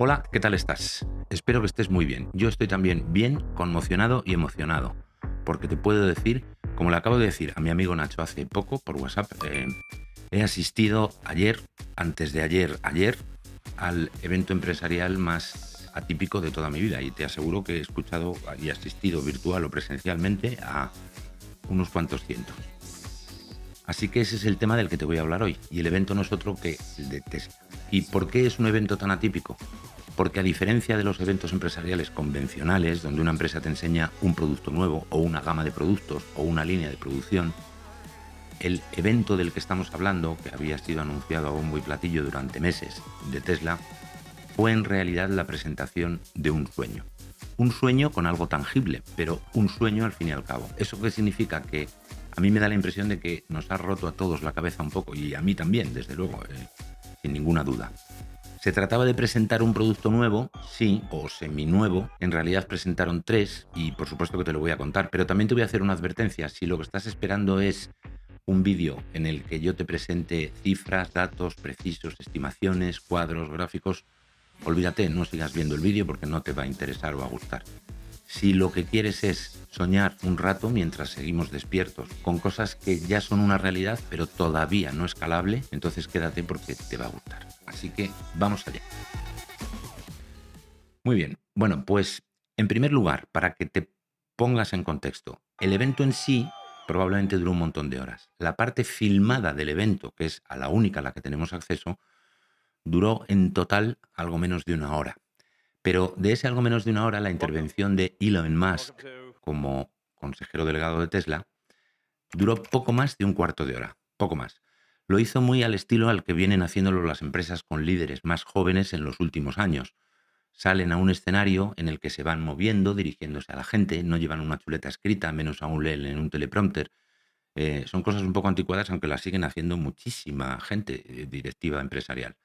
Hola, ¿qué tal estás? Espero que estés muy bien. Yo estoy también bien, conmocionado y emocionado, porque te puedo decir, como le acabo de decir a mi amigo Nacho hace poco por WhatsApp, he asistido ayer, antes de ayer, al evento empresarial más atípico de toda mi vida y te aseguro que he escuchado y asistido virtual o presencialmente a unos cuantos cientos. Así que ese es el tema del que te voy a hablar hoy y el evento no es otro que el de Tesla. ¿Y por qué es un evento tan atípico? Porque a diferencia de los eventos empresariales convencionales, donde una empresa te enseña un producto nuevo o una gama de productos o una línea de producción, el evento del que estamos hablando, que había sido anunciado a bombo y platillo durante meses de Tesla, fue en realidad la presentación de un sueño. Un sueño con algo tangible, pero un sueño al fin y al cabo. ¿Eso qué significa? Que a mí me da la impresión de que nos ha roto a todos la cabeza un poco, y a mí también, desde luego, sin ninguna duda. ¿Se trataba de presentar un producto nuevo? Sí, o seminuevo. En realidad presentaron tres y por supuesto que te lo voy a contar, pero también te voy a hacer una advertencia. Si lo que estás esperando es un vídeo en el que yo te presente cifras, datos precisos, estimaciones, cuadros, gráficos, olvídate, no sigas viendo el vídeo porque no te va a interesar o a gustar. Si lo que quieres es soñar un rato mientras seguimos despiertos con cosas que ya son una realidad pero todavía no escalable, entonces quédate porque te va a gustar. Así que vamos allá. Muy bien. Bueno, pues en primer lugar, para que te pongas en contexto, el evento en sí probablemente duró un montón de horas. La parte filmada del evento, que es a la única a la que tenemos acceso, duró en total algo menos de una hora. Pero de ese algo menos de una hora, la intervención de Elon Musk como consejero delegado de Tesla duró poco más de un cuarto de hora, poco más. Lo hizo muy al estilo al que vienen haciéndolo las empresas con líderes más jóvenes en los últimos años. Salen a un escenario en el que se van moviendo, dirigiéndose a la gente, no llevan una chuleta escrita, menos aún leen en un teleprompter. Son cosas un poco anticuadas, aunque las siguen haciendo muchísima gente directiva empresarial.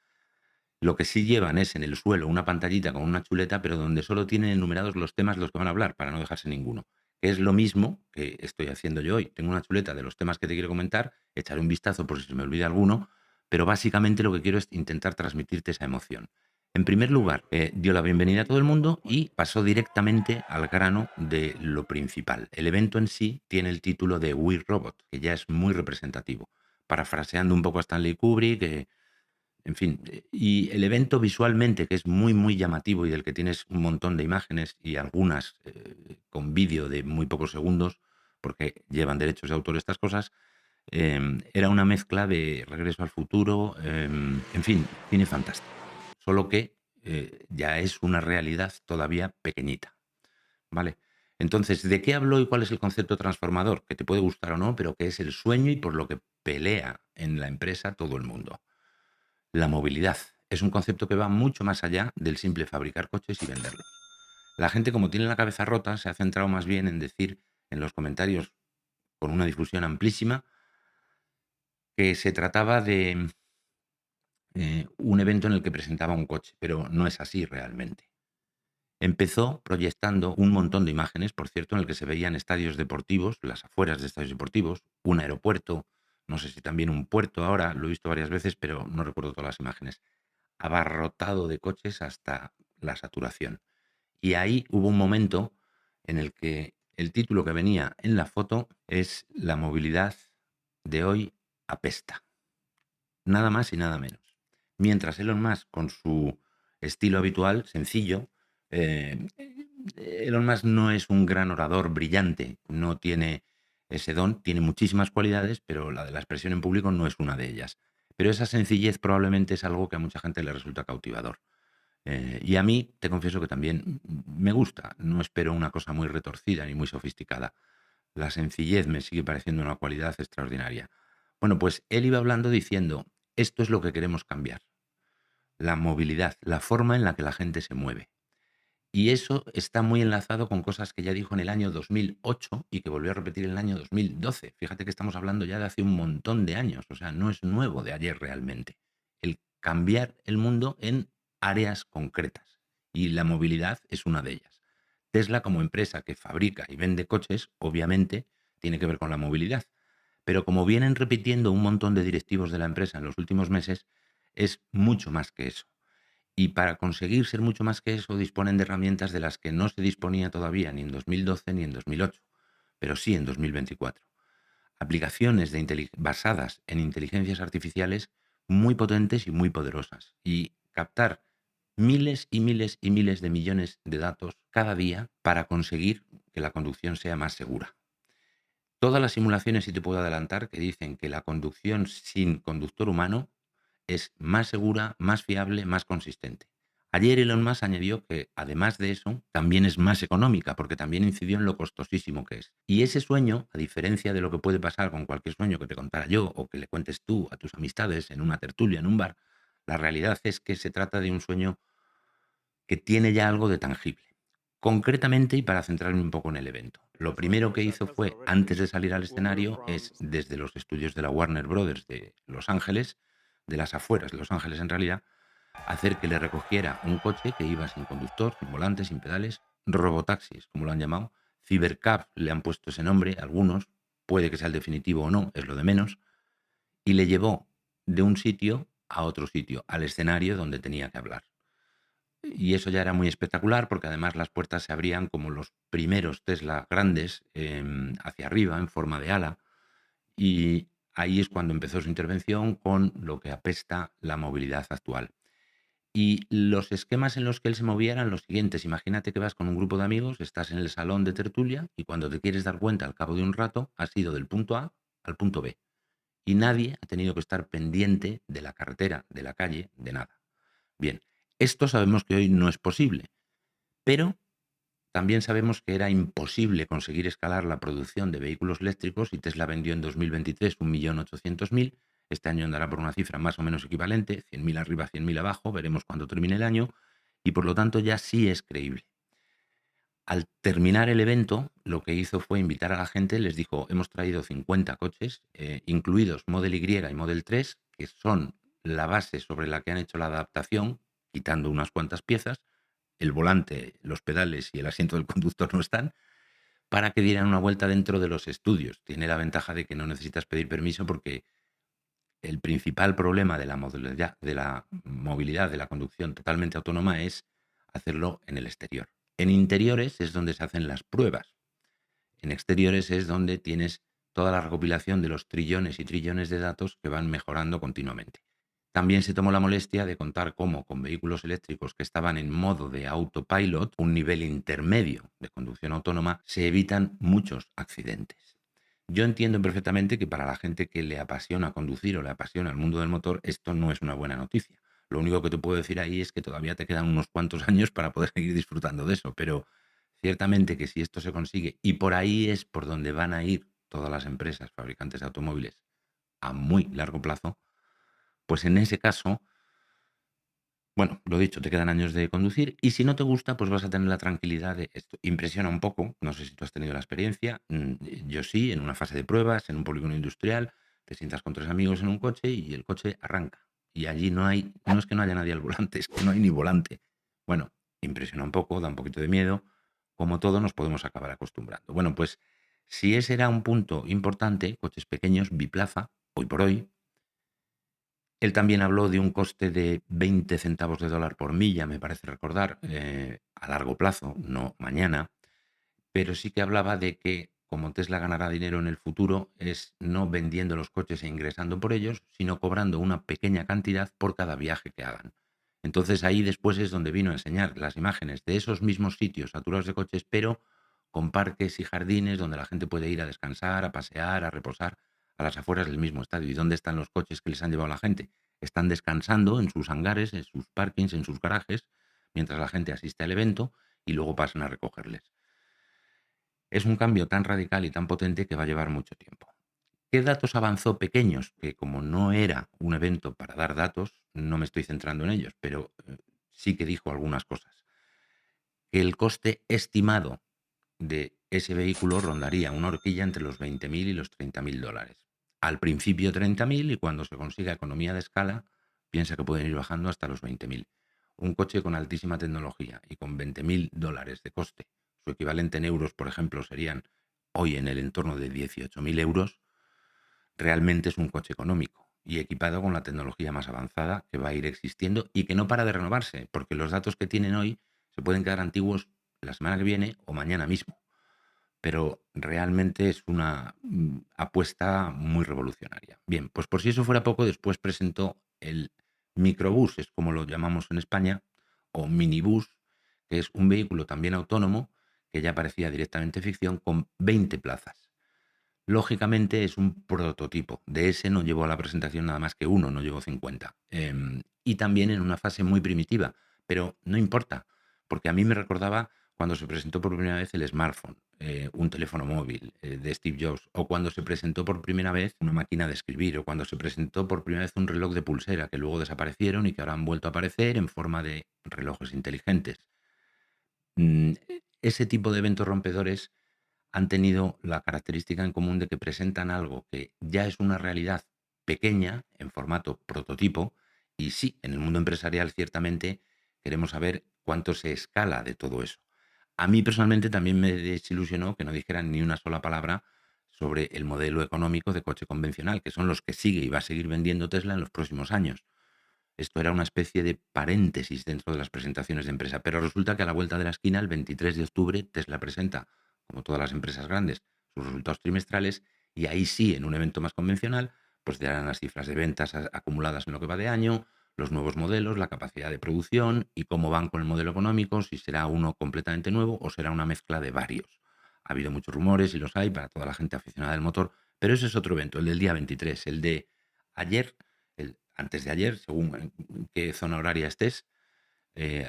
Lo que sí llevan es en el suelo una pantallita con una chuleta, pero donde solo tienen enumerados los temas de los que van a hablar, para no dejarse ninguno. Que es lo mismo que estoy haciendo yo hoy. Tengo una chuleta de los temas que te quiero comentar, echaré un vistazo por si se me olvida alguno, pero básicamente lo que quiero es intentar transmitirte esa emoción. En primer lugar, dio la bienvenida a todo el mundo y pasó directamente al grano de lo principal. El evento en sí tiene el título de We Robot, que ya es muy representativo. Parafraseando un poco a Stanley Kubrick, en fin, y el evento visualmente, que es muy, muy llamativo y del que tienes un montón de imágenes y algunas con vídeo de muy pocos segundos, porque llevan derechos de autor estas cosas, era una mezcla de Regreso al Futuro, en fin, cine fantástico. Solo que ya es una realidad todavía pequeñita, ¿vale? Entonces, ¿de qué hablo y cuál es el concepto transformador? Que te puede gustar o no, pero que es el sueño y por lo que pelea en la empresa todo el mundo. La movilidad es un concepto que va mucho más allá del simple fabricar coches y venderlos. La gente, como tiene la cabeza rota, se ha centrado más bien en decir en los comentarios con una difusión amplísima que se trataba de un evento en el que presentaba un coche, pero no es así realmente. Empezó proyectando un montón de imágenes, por cierto, en el que se veían estadios deportivos, las afueras de estadios deportivos, un aeropuerto, no sé si también un puerto ahora, lo he visto varias veces, pero no recuerdo todas las imágenes, abarrotado de coches hasta la saturación. Y ahí hubo un momento en el que el título que venía en la foto es La movilidad de hoy apesta. Nada más y nada menos. Mientras Elon Musk, con su estilo habitual, sencillo, eh, Elon Musk no es un gran orador brillante, no tiene ese don, tiene muchísimas cualidades, pero la de la expresión en público no es una de ellas. Pero esa sencillez probablemente es algo que a mucha gente le resulta cautivador. Y a mí, te confieso que también me gusta, no espero una cosa muy retorcida ni muy sofisticada. La sencillez me sigue pareciendo una cualidad extraordinaria. Bueno, pues él iba hablando diciendo, esto es lo que queremos cambiar, la movilidad, la forma en la que la gente se mueve. Y eso está muy enlazado con cosas que ya dijo en el año 2008 y que volvió a repetir en el año 2012. Fíjate que estamos hablando ya de hace un montón de años, o sea, no es nuevo de ayer realmente. El cambiar el mundo en áreas concretas. Y la movilidad es una de ellas. Tesla, como empresa que fabrica y vende coches, obviamente tiene que ver con la movilidad. Pero como vienen repitiendo un montón de directivos de la empresa en los últimos meses, es mucho más que eso. Y para conseguir ser mucho más que eso, disponen de herramientas de las que no se disponía todavía ni en 2012 ni en 2008, pero sí en 2024. Aplicaciones basadas en inteligencias artificiales muy potentes y muy poderosas. Y captar miles y miles y miles de millones de datos cada día para conseguir que la conducción sea más segura. Todas las simulaciones, sí te puedo adelantar, que dicen que la conducción sin conductor humano es más segura, más fiable, más consistente. Ayer Elon Musk añadió que, además de eso, también es más económica, porque también incidió en lo costosísimo que es. Y ese sueño, a diferencia de lo que puede pasar con cualquier sueño que te contara yo o que le cuentes tú a tus amistades en una tertulia, en un bar, la realidad es que se trata de un sueño que tiene ya algo de tangible. Concretamente, y para centrarme un poco en el evento, lo primero que hizo fue, antes de salir al escenario, es desde los estudios de la Warner Brothers de Los Ángeles, de las afueras de Los Ángeles en realidad, hacer que le recogiera un coche que iba sin conductor, sin volante, sin pedales, robotaxis, como lo han llamado, Cybercab le han puesto ese nombre, algunos, puede que sea el definitivo o no, es lo de menos, y le llevó de un sitio a otro sitio, al escenario donde tenía que hablar. Y eso ya era muy espectacular porque además las puertas se abrían como los primeros Tesla grandes, hacia arriba, en forma de ala. Y ahí es cuando empezó su intervención con lo que apesta la movilidad actual. Y los esquemas en los que él se movía eran los siguientes. Imagínate que vas con un grupo de amigos, estás en el salón de tertulia y cuando te quieres dar cuenta al cabo de un rato, has ido del punto A al punto B. Y nadie ha tenido que estar pendiente de la carretera, de la calle, de nada. Bien, esto sabemos que hoy no es posible, pero también sabemos que era imposible conseguir escalar la producción de vehículos eléctricos y Tesla vendió en 2023 1.800.000. Este año andará por una cifra más o menos equivalente, 100.000 arriba, 100.000 abajo, veremos cuando termine el año, y por lo tanto ya sí es creíble. Al terminar el evento, lo que hizo fue invitar a la gente, les dijo, hemos traído 50 coches, incluidos Model Y y Model 3, que son la base sobre la que han hecho la adaptación, quitando unas cuantas piezas, el volante, los pedales y el asiento del conductor no están, para que dieran una vuelta dentro de los estudios. Tiene la ventaja de que no necesitas pedir permiso porque el principal problema de la movilidad, de la conducción totalmente autónoma es hacerlo en el exterior. En interiores es donde se hacen las pruebas. En exteriores es donde tienes toda la recopilación de los trillones y trillones de datos que van mejorando continuamente. También se tomó la molestia de contar cómo con vehículos eléctricos que estaban en modo de autopilot, un nivel intermedio de conducción autónoma, se evitan muchos accidentes. Yo entiendo perfectamente que para la gente que le apasiona conducir o le apasiona el mundo del motor, esto no es una buena noticia. Lo único que te puedo decir ahí es que todavía te quedan unos cuantos años para poder seguir disfrutando de eso, pero ciertamente que si esto se consigue, y por ahí es por donde van a ir todas las empresas fabricantes de automóviles a muy largo plazo, pues en ese caso, bueno, lo dicho, te quedan años de conducir y si no te gusta, pues vas a tener la tranquilidad de esto. Impresiona un poco, no sé si tú has tenido la experiencia, yo sí, en una fase de pruebas, en un polígono industrial, te sientas con 3 amigos en un coche y el coche arranca. Y allí no es que no haya nadie al volante, es que no hay ni volante. Bueno, impresiona un poco, da un poquito de miedo, como todo nos podemos acabar acostumbrando. Bueno, pues si ese era un punto importante, coches pequeños, biplaza, hoy por hoy, él también habló de un coste de 20 centavos de dólar por milla, me parece recordar, a largo plazo, no mañana, pero sí que hablaba de que como Tesla ganará dinero en el futuro es no vendiendo los coches e ingresando por ellos, sino cobrando una pequeña cantidad por cada viaje que hagan. Entonces ahí después es donde vino a enseñar las imágenes de esos mismos sitios saturados de coches, pero con parques y jardines donde la gente puede ir a descansar, a pasear, a reposar a las afueras del mismo estadio. ¿Y dónde están los coches que les han llevado a la gente? Están descansando en sus hangares, en sus parkings, en sus garajes, mientras la gente asiste al evento y luego pasan a recogerles. Es un cambio tan radical y tan potente que va a llevar mucho tiempo. ¿Qué datos avanzó pequeños? Que como no era un evento para dar datos, no me estoy centrando en ellos, pero sí que dijo algunas cosas. Que el coste estimado de ese vehículo rondaría una horquilla entre los 20.000 y los 30.000 dólares. Al principio 30.000 y cuando se consiga economía de escala, piensa que pueden ir bajando hasta los 20.000. Un coche con altísima tecnología y con 20.000 dólares de coste, su equivalente en euros, por ejemplo, serían hoy en el entorno de 18.000 euros, realmente es un coche económico. y equipado con la tecnología más avanzada que va a ir existiendo y que no para de renovarse, porque los datos que tienen hoy se pueden quedar antiguos la semana que viene o mañana mismo. Pero realmente es una apuesta muy revolucionaria. Bien, pues por si eso fuera poco, después presentó el microbús, es como lo llamamos en España, o minibús, que es un vehículo también autónomo, que ya parecía directamente ficción, con 20 plazas. Lógicamente es un prototipo. De ese no llevó a la presentación nada más que uno, no llevó 50. Y también en una fase muy primitiva. Pero no importa, porque a mí me recordaba cuando se presentó por primera vez el smartphone, un teléfono móvil de Steve Jobs, o cuando se presentó por primera vez una máquina de escribir, o cuando se presentó por primera vez un reloj de pulsera, que luego desaparecieron y que ahora han vuelto a aparecer en forma de relojes inteligentes. Ese tipo de eventos rompedores han tenido la característica en común de que presentan algo que ya es una realidad pequeña, en formato prototipo, y sí, en el mundo empresarial ciertamente queremos saber cuánto se escala de todo eso. A mí personalmente también me desilusionó que no dijeran ni una sola palabra sobre el modelo económico de coche convencional, que son los que sigue y va a seguir vendiendo Tesla en los próximos años. Esto era una especie de paréntesis dentro de las presentaciones de empresa, pero resulta que a la vuelta de la esquina, el 23 de octubre, Tesla presenta, como todas las empresas grandes, sus resultados trimestrales y ahí sí, en un evento más convencional, pues te darán las cifras de ventas acumuladas en lo que va de año, los nuevos modelos, la capacidad de producción y cómo van con el modelo económico, si será uno completamente nuevo o será una mezcla de varios. Ha habido muchos rumores y los hay para toda la gente aficionada del motor, pero ese es otro evento, el del día 23, el de ayer, antes de ayer, según en qué zona horaria estés.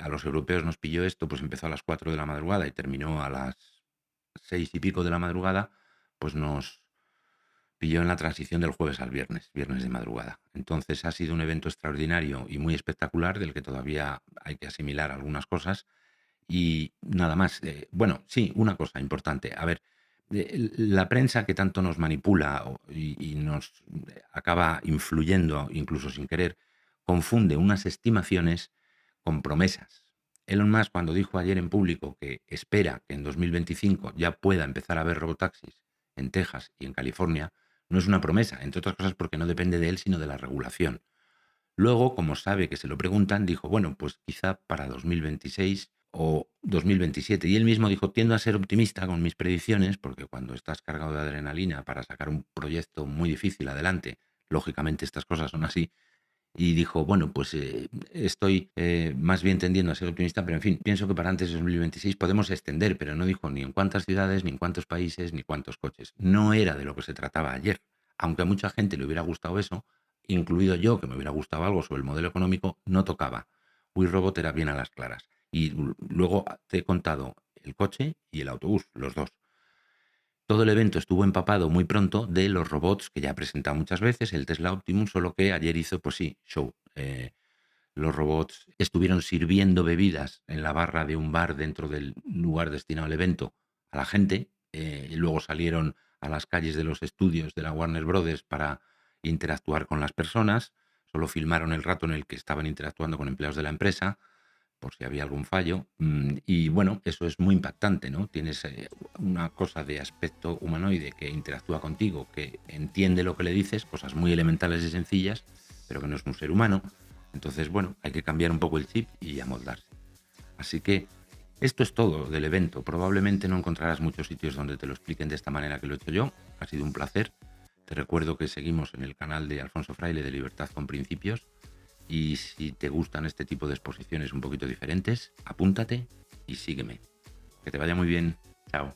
A los europeos nos pilló esto, pues empezó a las 4 de la madrugada y terminó a las 6 y pico de la madrugada, pues nos pilló en la transición del jueves al viernes, viernes de madrugada. Entonces ha sido un evento extraordinario y muy espectacular del que todavía hay que asimilar algunas cosas y nada más. Bueno, sí, una cosa importante. A ver, la prensa que tanto nos manipula y nos acaba influyendo, incluso sin querer, confunde unas estimaciones con promesas. Elon Musk, cuando dijo ayer en público que espera que en 2025 ya pueda empezar a haber robotaxis en Texas y en California, no es una promesa, entre otras cosas porque no depende de él, sino de la regulación. Luego, como sabe que se lo preguntan, dijo, bueno, pues quizá para 2026 o 2027. Y él mismo dijo, tiendo a ser optimista con mis predicciones, porque cuando estás cargado de adrenalina para sacar un proyecto muy difícil adelante, lógicamente estas cosas son así. Y dijo, bueno, pues estoy más bien tendiendo a ser optimista, pero en fin, pienso que para antes de 2026 podemos extender, pero no dijo ni en cuántas ciudades, ni en cuántos países, ni cuántos coches. No era de lo que se trataba ayer. Aunque a mucha gente le hubiera gustado eso, incluido yo, que me hubiera gustado algo sobre el modelo económico, no tocaba. We Robot era bien a las claras. Y luego te he contado el coche y el autobús, los dos. Todo el evento estuvo empapado muy pronto de los robots que ya he presentado muchas veces, el Tesla Optimus, solo que ayer hizo, pues sí, show. Los robots estuvieron sirviendo bebidas en la barra de un bar dentro del lugar destinado al evento a la gente. Y luego salieron a las calles de los estudios de la Warner Brothers para interactuar con las personas. Solo filmaron el rato en el que estaban interactuando con empleados de la empresa por si había algún fallo. Y bueno, eso es muy impactante, ¿no? Tienes una cosa de aspecto humanoide que interactúa contigo, que entiende lo que le dices, cosas muy elementales y sencillas, pero que no es un ser humano. Entonces, bueno, hay que cambiar un poco el chip y amoldarse. Así que esto es todo del evento. Probablemente no encontrarás muchos sitios donde te lo expliquen de esta manera que lo he hecho yo. Ha sido un placer. Te recuerdo que seguimos en el canal de Alfonso Fraile de Libertad con Principios. Y si te gustan este tipo de exposiciones un poquito diferentes, apúntate y sígueme. Que te vaya muy bien. Chao.